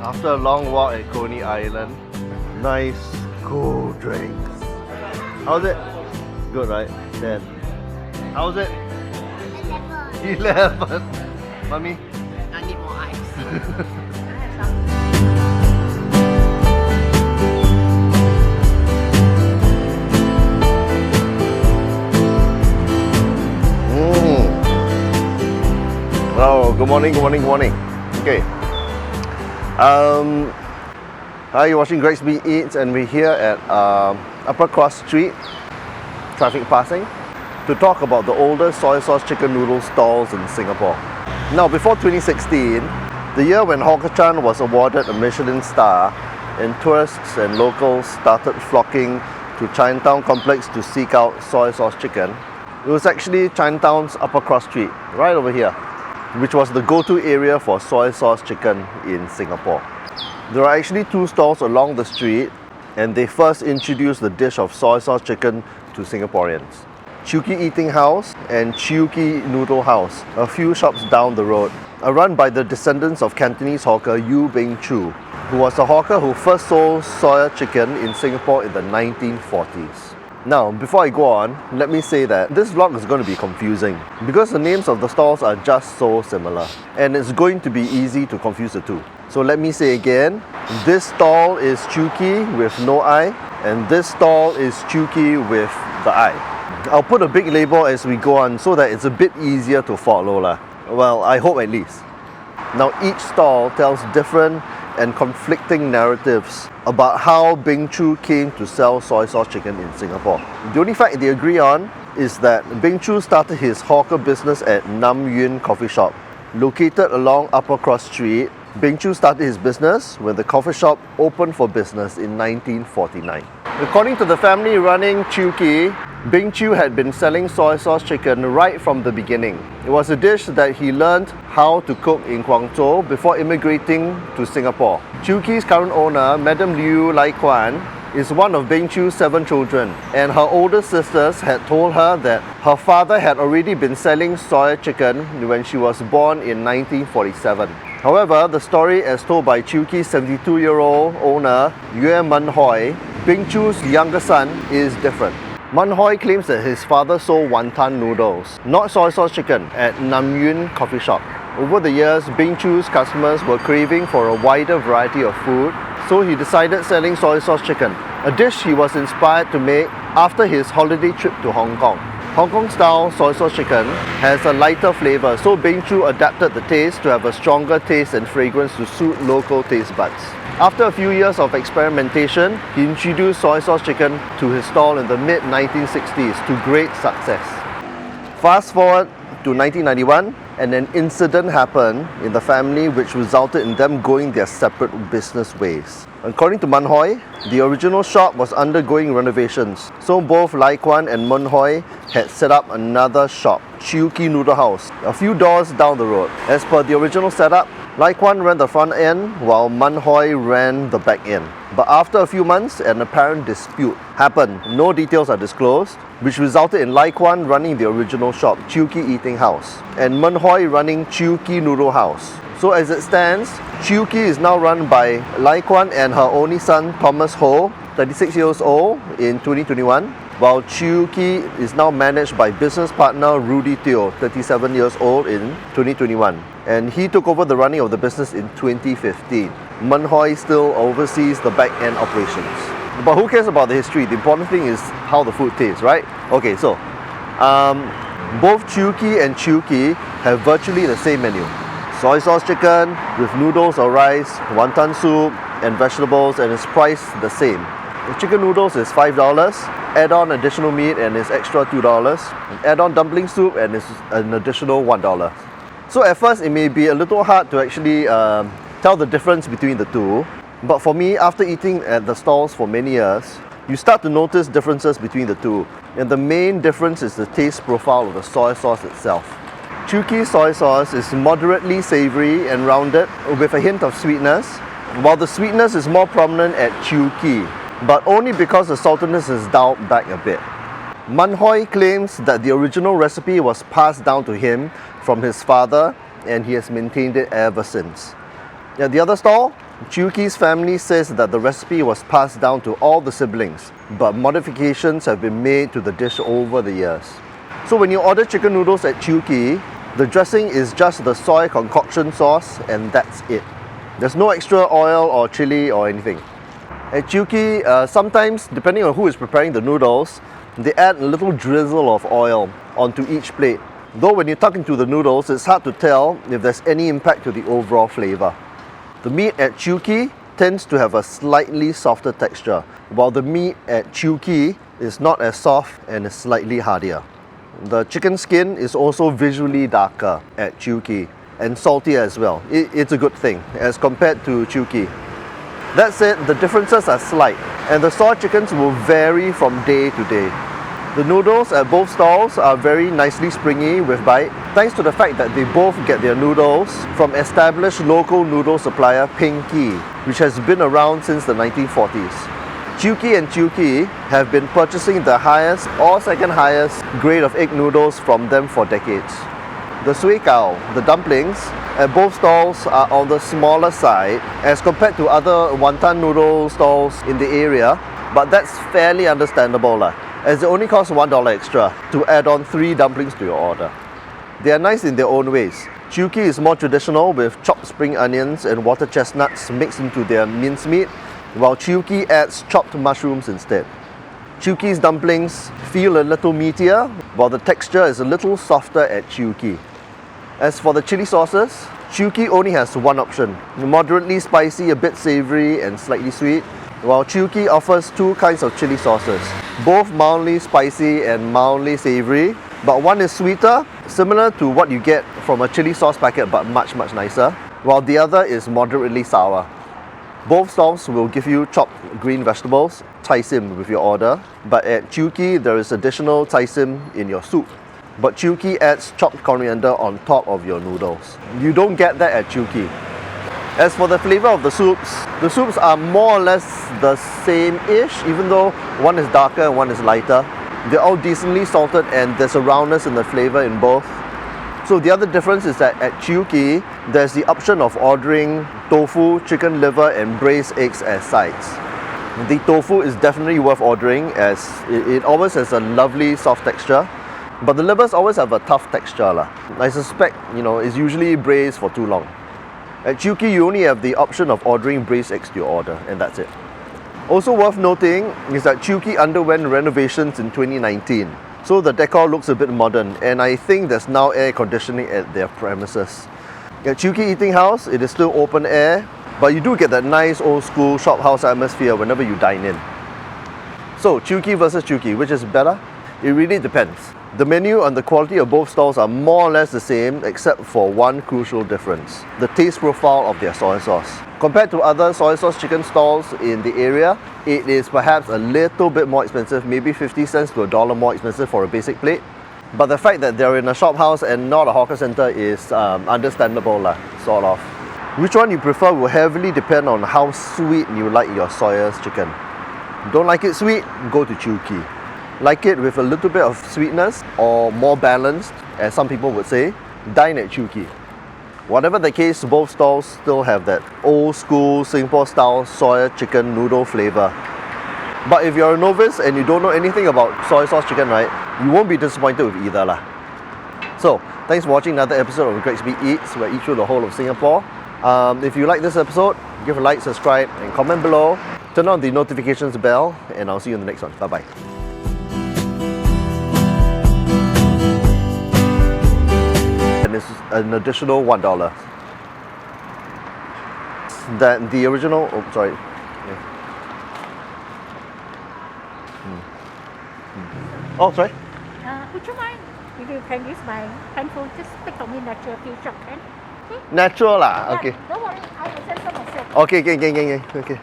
After a long walk at Coney Island, nice cool drinks. How's it? Good, right? 10. How's it? 11. Mommy? I need more ice. Oh, good morning. Okay. Hi, you're watching Greg's Beat Eats, and we're here at Upper Cross Street, traffic passing, to talk about the oldest soy sauce chicken noodle stalls in Singapore. Now, before 2016, the year when Hawker Chan was awarded a Michelin star, and tourists and locals started flocking to Chinatown complex to seek out soy sauce chicken, it was actually Chinatown's Upper Cross Street, right over here, which was the go-to area for soy sauce chicken in Singapore. There are actually two stalls along the street, and they first introduced the dish of soy sauce chicken to Singaporeans. Chiew Eating House and Chiew Noodle House, a few shops down the road, are run by the descendants of Cantonese hawker Chiew, who was a hawker who first sold soya chicken in Singapore in the 1940s. Now, before I go on, let me say that this vlog is going to be confusing because the names of the stalls are just so similar, and it's going to be easy to confuse the two. So let me say again, this stall is Chiew with no I, and this stall is Chiew with the I. I'll put a big label as we go on so that it's a bit easier to follow lah. Well, I hope at least. Now, each stall tells different and conflicting narratives about how Chiew came to sell soy sauce chicken in Singapore. The only fact they agree on is that Chiew started his hawker business at Nam Yuen Coffee Shop. Located along Upper Cross Street, Chiew started his business when the coffee shop opened for business in 1949. According to the family running Chiew, Chiew had been selling soy sauce chicken right from the beginning. It was a dish that he learned how to cook in Guangzhou before immigrating to Singapore. Chiew's current owner, Madam Liu Lai Kwan, is one of Chiew's 7 children, and her older sisters had told her that her father had already been selling soy chicken when she was born in 1947. However, the story as told by Chiew's 72-year-old owner, Yue Man Hoi, Chiew's younger son, is different. Man Hoi claims that his father sold wonton noodles, not soy sauce chicken, at Nam Yuen Coffee Shop. Over the years, Chiew's customers were craving for a wider variety of food, so he decided selling soy sauce chicken, a dish he was inspired to make after his holiday trip to Hong Kong. Hong Kong-style soy sauce chicken has a lighter flavour, so Chiew's adapted the taste to have a stronger taste and fragrance to suit local taste buds. After a few years of experimentation, he introduced soy sauce chicken to his stall in the mid-1960s to great success. Fast forward to 1991, and an incident happened in the family which resulted in them going their separate business ways. According to Man Hoi, the original shop was undergoing renovations, so both Lai Kwan and Man Hoi had set up another shop, Chiew Noodle House, a few doors down the road. As per the original setup, Lai Kwan ran the front end while Man Hoi ran the back end. But after a few months, an apparent dispute happened. No details are disclosed, which resulted in Lai Kwan running the original shop, Chiew Eating House, and Man Hoi running Chiew Noodle House. So as it stands, Chiew is now run by Lai Kwan and her only son Thomas Ho, 36 years old, in 2021, while Chiew is now managed by business partner Rudy Teo, 37 years old, in 2021. And he took over the running of the business in 2015. Man Hoi still oversees the back-end operations. But who cares about the history? The important thing is how the food tastes, right? Okay, so both Chiew and Chiew have virtually the same menu. Soy sauce chicken with noodles or rice, wonton soup and vegetables, and it's priced the same. The chicken noodles is $5, add on additional meat and it's extra $2, and add on dumpling soup and it's an additional $1. So at first it may be a little hard to actually tell the difference between the two, but for me, after eating at the stalls for many years, you start to notice differences between the two, and the main difference is the taste profile of the soy sauce itself. Chiew soy sauce is moderately savoury and rounded with a hint of sweetness, while the sweetness is more prominent at Chiew, but only because the saltiness is dialed back a bit. Man Hoi claims that the original recipe was passed down to him from his father, and he has maintained it ever since. At the other stall, Chiew family says that the recipe was passed down to all the siblings, but modifications have been made to the dish over the years. So when you order chicken noodles at Chiew, the dressing is just the soy concoction sauce and that's it. There's no extra oil or chili or anything. At Chiew, sometimes, depending on who is preparing the noodles, they add a little drizzle of oil onto each plate. Though when you tuck into the noodles, it's hard to tell if there's any impact to the overall flavour. The meat at Chiew tends to have a slightly softer texture, while the meat at Chiew is not as soft and is slightly hardier. The chicken skin is also visually darker at Chiew and saltier as well. It's a good thing as compared to Chiew. That said, the differences are slight and the soy chickens will vary from day to day. The noodles at both stalls are very nicely springy with bite, thanks to the fact that they both get their noodles from established local noodle supplier Pinky, which has been around since the 1940s. Chiew and Chiew have been purchasing the highest or second highest grade of egg noodles from them for decades. The sui kao, the dumplings, at both stalls are on the smaller side as compared to other wonton noodle stalls in the area, but that's fairly understandable as it only costs $1 extra to add on 3 dumplings to your order. They are nice in their own ways. Chiew is more traditional with chopped spring onions and water chestnuts mixed into their mincemeat, while Chiew adds chopped mushrooms instead. Chiew's dumplings feel a little meatier, while the texture is a little softer at Chiew. As for the chili sauces, Chiew only has one option, moderately spicy, a bit savoury and slightly sweet, while Chiew offers 2 kinds of chili sauces, both mildly spicy and mildly savoury, but one is sweeter, similar to what you get from a chili sauce packet but much nicer, while the other is moderately sour. Both stalls will give you chopped green vegetables, tai sim with your order, but at Chiew there is additional tai sim in your soup. But Chiew adds chopped coriander on top of your noodles. You don't get that at Chiew. As for the flavour of the soups are more or less the same-ish, even though one is darker and one is lighter. They're all decently salted and there's a roundness in the flavour in both. So the other difference is that at Chiew, there's the option of ordering tofu, chicken liver and braised eggs as sides. The tofu is definitely worth ordering as it always has a lovely soft texture, but the livers always have a tough texture. I suspect, it's usually braised for too long. At Chiew, you only have the option of ordering braised eggs to your order, and that's it. Also worth noting is that Chiew underwent renovations in 2019, so the decor looks a bit modern, and I think there's now air conditioning at their premises. At Chiew Eating House, it is still open air, but you do get that nice old school shophouse atmosphere whenever you dine in. So, Chiew versus Chiew, which is better? It really depends. The menu and the quality of both stalls are more or less the same except for one crucial difference, the taste profile of their soy sauce. Compared to other soy sauce chicken stalls in the area, it is perhaps a little bit more expensive, maybe 50 cents to $1 more expensive for a basic plate. But the fact that they're in a shop house and not a hawker centre is understandable, sort of. Which one you prefer will heavily depend on how sweet you like your SOYA chicken. Don't like it sweet? Go to Chiew. Like it with a little bit of sweetness or more balanced, as some people would say, dine at Chiew. Whatever the case, both stalls still have that old school Singapore style SOYA chicken noodle flavour. But if you're a novice and you don't know anything about soy sauce chicken, you won't be disappointed with either. So, thanks for watching another episode of Gregsby Eats, where I eat through the whole of Singapore. If you like this episode, give a like, subscribe and comment below. Turn on the notifications bell and I'll see you in the next one. Bye-bye. And it's an additional $1. That the original, Oh, sorry? Would you mind if you can use my handphone? Just pick for me natural future, okay? Natural lah, okay. Don't worry, I will send some myself. Okay.